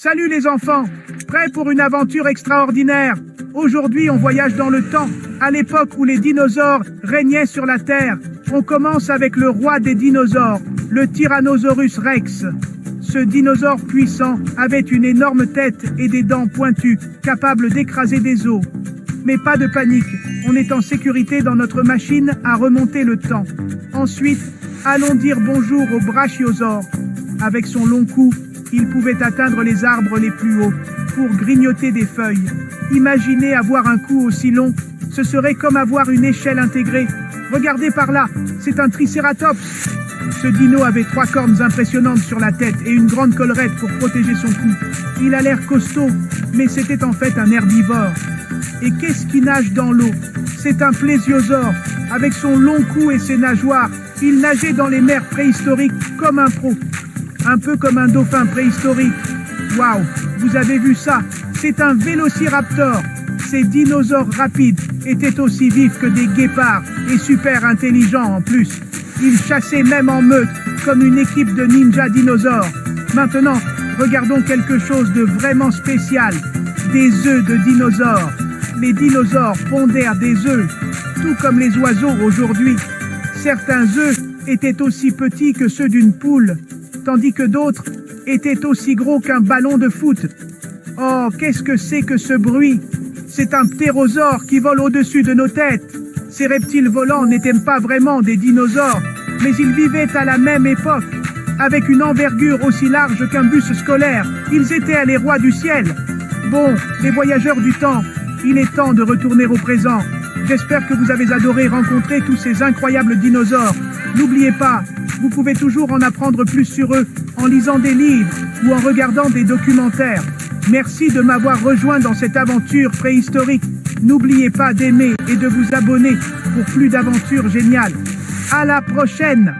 Salut les enfants, prêts pour une aventure extraordinaire? Aujourd'hui on voyage dans le temps, à l'époque où les dinosaures régnaient sur la Terre. On commence avec le roi des dinosaures, le Tyrannosaurus Rex. Ce dinosaure puissant avait une énorme tête et des dents pointues, capables d'écraser des os. Mais pas de panique, on est en sécurité dans notre machine à remonter le temps. Ensuite, allons dire bonjour au Brachiosaure. Avec son long cou, il pouvait atteindre les arbres les plus hauts pour grignoter des feuilles. Imaginez avoir un cou aussi long, ce serait comme avoir une échelle intégrée. Regardez par là, c'est un tricératops. Ce dino avait 3 cornes impressionnantes sur la tête et une grande collerette pour protéger son cou. Il a l'air costaud, mais c'était en fait un herbivore. Et qu'est-ce qui nage dans l'eau? C'est un plésiosaure. Avec son long cou et ses nageoires, il nageait dans les mers préhistoriques comme un pro. Un peu comme un dauphin préhistorique. Waouh, vous avez vu ça? C'est un vélociraptor. Ces dinosaures rapides étaient aussi vifs que des guépards et super intelligents en plus. Ils chassaient même en meute, comme une équipe de ninja dinosaures. Maintenant, regardons quelque chose de vraiment spécial. Des œufs de dinosaures. Les dinosaures pondèrent des œufs, tout comme les oiseaux aujourd'hui. Certains œufs étaient aussi petits que ceux d'une poule, tandis que d'autres étaient aussi gros qu'un ballon de foot. Oh, qu'est-ce que c'est que ce bruit? C'est un ptérosaure qui vole au-dessus de nos têtes. Ces reptiles volants n'étaient pas vraiment des dinosaures, mais ils vivaient à la même époque. Avec une envergure aussi large qu'un bus scolaire, ils étaient les rois du ciel. Bon, les voyageurs du temps, il est temps de retourner au présent. J'espère que vous avez adoré rencontrer tous ces incroyables dinosaures. N'oubliez pas, vous pouvez toujours en apprendre plus sur eux en lisant des livres ou en regardant des documentaires. Merci de m'avoir rejoint dans cette aventure préhistorique. N'oubliez pas d'aimer et de vous abonner pour plus d'aventures géniales. À la prochaine!